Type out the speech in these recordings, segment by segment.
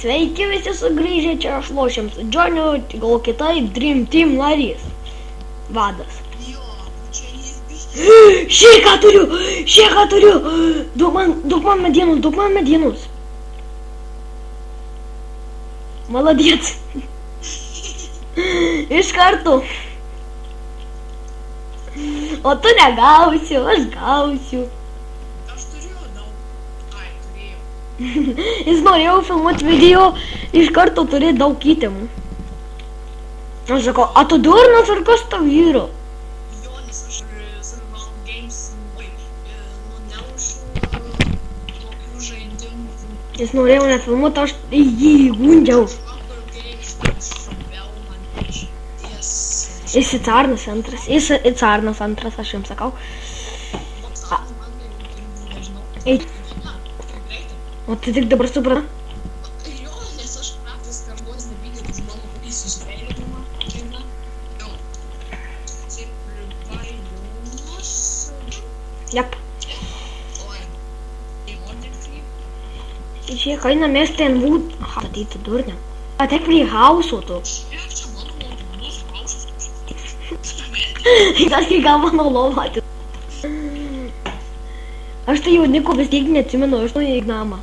Sveiki visi sugrįžę, čia aš lošiam su Džoniu, gal kitaip Dream Team narys. Vadas. Šėką turiu! Duok man medienos. Молодец. Iš karto. O tu negausi, aš gausiu. Aš turiu daug. Ai, turėjau. Jis norėjo filmuoti video, iš karto turi daug įtemų. Aš sakau, a tu durnas ar kas tau yra? Jonis, aš Survival Games nenaušiu tokių žaidimų. Jis norėjo nefilmuoti, aš jį gundžiau. Jis į Carnas antras, aš jums sakau. Eik. O tu tik dabar suprata? Jo, nes aš praktis kažkoks nebygė už mano kokį susveilinimą. Jo. Ciprivailiūnas. Jep. Oi. Įmonėkly. Žiūrėk, einam mes ten būt. Aha, tai tu durnė. Atek prie hauso tu. Žiūrėk, čia mano malonus hausas. Aš kai gal mano lovą. Aš tai jau Niko vis tiek neatsimenu, aš nuėjau į namą.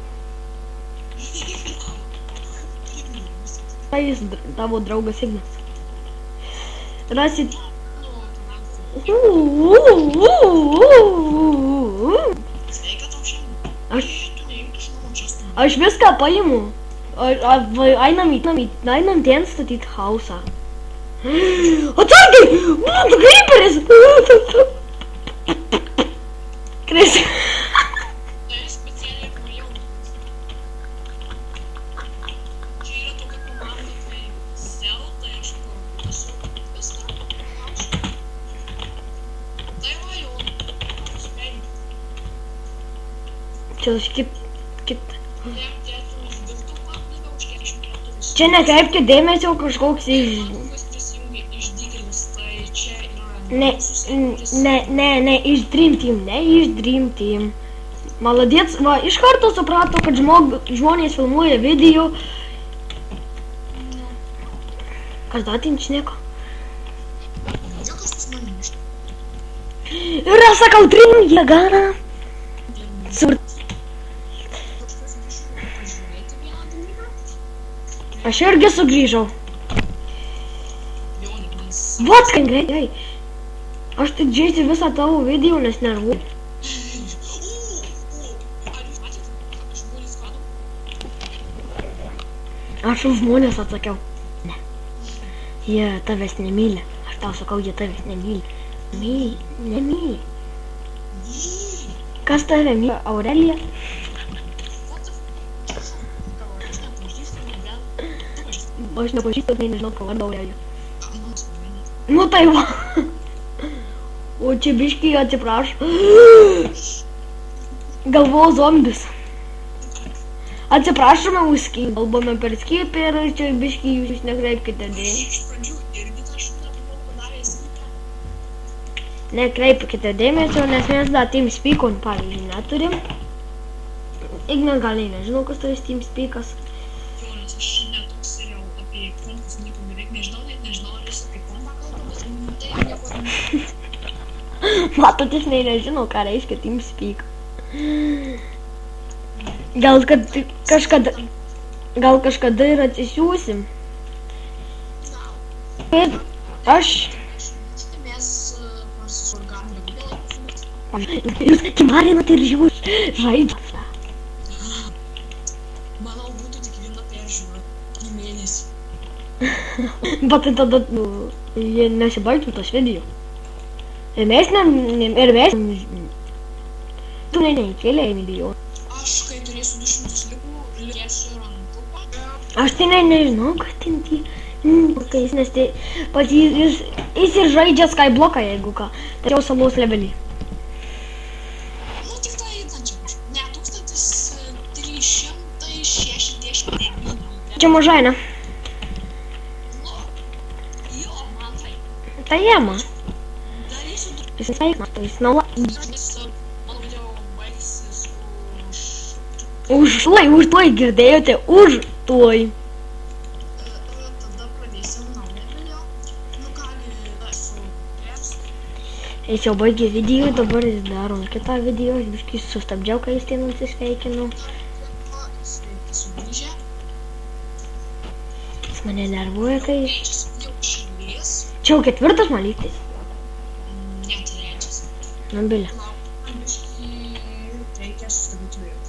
Tai jis tavo draugas Ignas. Rasit... Sveika tau šiandien. Aš viską paimu. Einam ten statyt hausą. Atsargiai! Tu Creeperis! Kris. Tai specialiai kūriau. Čia yra tokia komanda, tai Cell, tai aš esu viską. Tai va jau. Spėjau. Čia aš kit... Dėtų uždirbtų paklybę už 44 visų. Čia nekreipkite dėmesio kažkoks iš... Kas prisijungė iš Digelis, tai čia yra... Ne, iš Dream Team, ne iš Dream Team. Молодец, va, iš karto suprato, kad žmonės filmuoja video. Kas dar ten šneka? Jokas pas mane iš. Ir aš sakau, Dream jėgana. Aš irgi sugrįžau. Vot, kaip greitai. Aš tik žiūrėsiu visą tavo video, nes nervuoju. Ar jūs matėte? Žmonės kado? Aš už žmonės atsakiau. Ne. Jie tavęs nemyli. Aš tau sakau, jie tavęs nemyli. Nemyli. Kas tave myli? Aurelija? Aš nepažįstu, tai nežinau, ko vardą Aurelija. Nu tai va. O čia biškį atsiprašau. Galvoju zombis. Atsiprašome už skį. Kalbame per skipį ir čia biškį jūs nekreipkite dėmesio. Iš pradžių irgi tą šūdą buvau padaręs skipę. Nekreipkite dėmesio, nes mes dar TeamSpeak'o, pavyzdžiui, neturim. Ignas gal nežinau, kas tai TeamSpeak'as. Jo, nes aš netoks serial apie kompus nieko beveik nežinau, net nežinau, ar jis apie kompą kalba, bet tai nieko. Matot, jis nežino, ką reiškia TeamSpeak. Gal kažkada ir atsisiųsim. Ir aš... Mes pasisorgam reguliai. Jūs kimarinat ir jūs žaidžiat. Manau, būtų tik viena peržiūra į mėnesį. Bet tai tada, jie nesibaigtų tas video. Ir mes tu neįkėlė į video. Aš, kai turėsiu 200 likų, liesiu rantuką. Aš tai nežinau, kas ten tie... Jis nes tai... Pats jis ir žaidžia Skybloką, jeigu ką. Tai jau salos levelį. Nu, tik tai einančia kažkaip. Ne, 1369. Čia mažai, ne? Nu, jo, man tai. Tai jama. Darysiu Jis sveikmas, tai jis nauja. mano video baigsis Už tuoj girdėjote, už Tuoj. Tada pradėsim naują video. Nu gali esu pers. Jis jau baigė video, dabar jis darom kitą video. Aš biškai sustabdžiau, kai jis ten atsisveikinau. Sveiki sugrįžę. Jis mane nervuoja, kai jis... Trečias video šalies. Čia jau ketvirtas man lygtis. Ne, trečias. Nu, bilė. Lauk, biškį reikia sustabdyti video.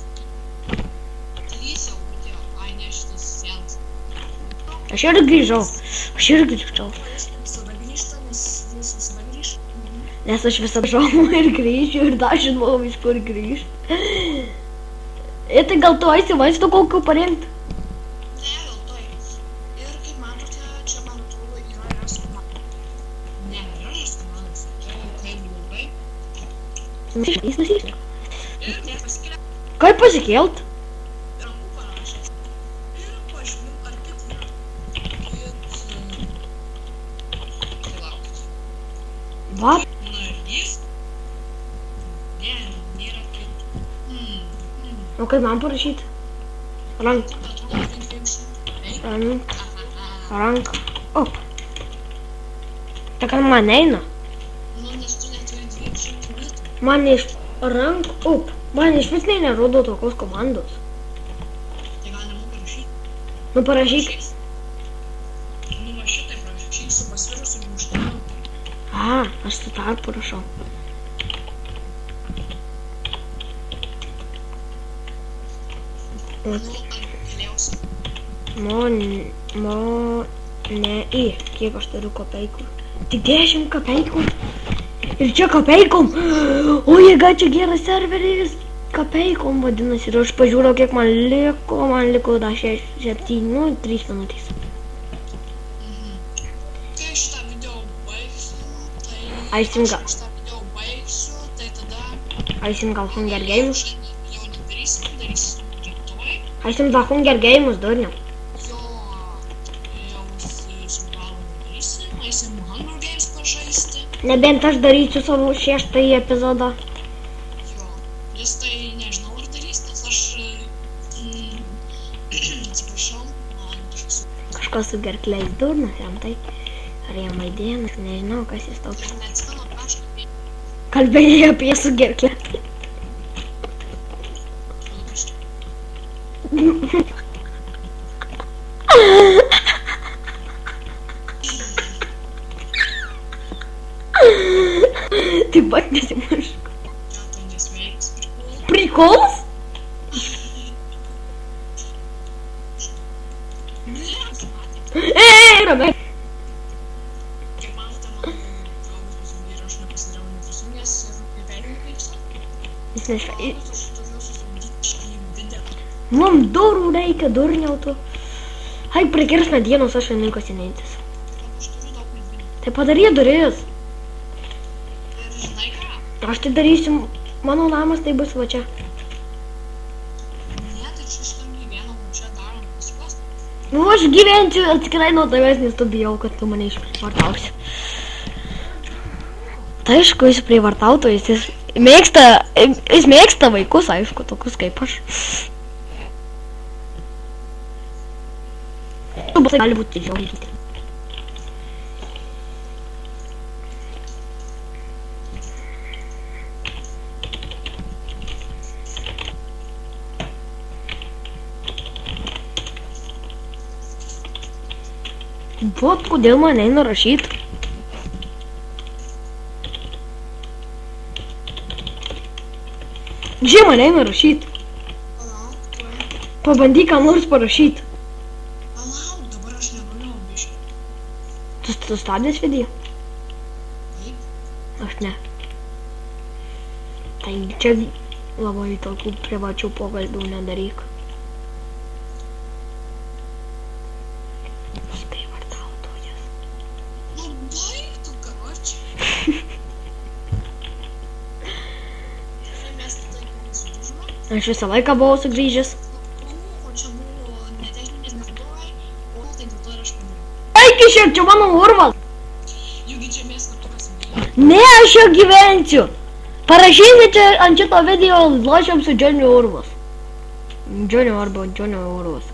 Trys jau video. Ai, ne, šitas senas. Aš ir grįžau. Jis visada grįžta, nes jis visada grįžta. Nes aš visą žalą ir grįšiu ir dar žinau iš kur grįžt. Ir tai gal tu eisi vaistų kokiu parinkt? Ne, gal toj. Ir kaip matote, čia man atrodo yra restoranas. Ne, yra restoranas. Kaip blogai. Jis nusiseka. Ir nepaskiria Kaip pasikelt? rankų parašęs. Ir pažymim ar tik yra. Tai laukit. Va. Narys? Ne, nėra kaip. O kaip man parašyti? Rank. Atrodo, kaip 200. Eik. Rank. Aha. Rank. Op. Tai kad man eina. Nu, nes tu neturi 200 litų. Man iš rank. Op. Man iš vis nerodo tokios komandos. Tai gal nemoku rašyti. Nu parašyk. Nu, va šitaip rašyk su pasvirusiu gniaužteliu. A, aš su tarpu rašau. Nu, ar keliausi? Ne į. Kiek aš turiu kapeikų? Tik 10 kapeikų. Ir čia kapeikom. O jėga, čia geras serveris. Kapeikom vadinasi. Ir aš pažiūrėjau, kiek man liko. Man liko dar 7, nu, 3 minutės. Kai šitą video baigsiu, tai... Aisim gal. Šitą video baigsiu, tai tada... Aisim gal Hunger Games. Šiandien jau nedarysim, darysim rytoj. Aisim dar Hunger Games, durniau. Jo, jau su galu nedarysim, eisim Hunger Games pažaisti. Nebent aš darysiu savo 6-ąjį epizodą. Jo, jis tai nežinau ar darys, nes aš... atsiprašau, man kažkas su... Kažkas su gerkliais durnas jam tai. Ar jam aidėnas, nežinau, kas jis toks. Ir neatsimenu, ką aš Kalbėjai apie su gerklę. Taip pat nesimašk. Ja, tai nesveiks prikol. Prikolas? Ramiai. Kaip matote, mano draugas prisijungė ir aš nepasidariau neprisijungęs ir kaip perjungi vyksta. Jis nešia. Aš turiu sustabdyti šį video. Mum durų reikia, durniau tu. Hai, prikirs medienos, aš šeimininkas įneintis. Aš turiu daug medinių. Tai padaryk duris. Ir žinai ką? Aš tai darysiu, mano namas tai bus va čia. Ne, tai čia šitam gyvenam, čia darom pasikos. Nu, aš gyvensiu atskirai nuo tavęs, nes tu bijau, kad tu mane išprievartausi. Tai aišku, jis prievartautojas, jis mėgsta vaikus, aišku, tokius kaip aš. Tai gali būti didžiausiai. Vot kodėl man eina rašyt. Žiūrėk, man eina rašyt. Palauk, tuoj. Pabandyk ką nors parašyt. Palauk, dabar aš negaliu, biški. Tu sustabdęs video? Taip. Aš ne. Tai čia labai tokių privačių pokalbių nedaryk. Prievartautojas. Nu, baig tu, karoči. Gerai, mes tada nesugrįžome. Aš visą laiką buvau sugrįžęs. O čia buvo netechninės nenaudojai, o tai dėl to ir aš padariau. Eik iš čia, čia mano urvas. Juk čia mes kartu pasimėjome. Ne, aš jau gyvensiu. Parašykite čia ant šito video lošiam su Džoniu urvas. Džonio arba Džonio urvas.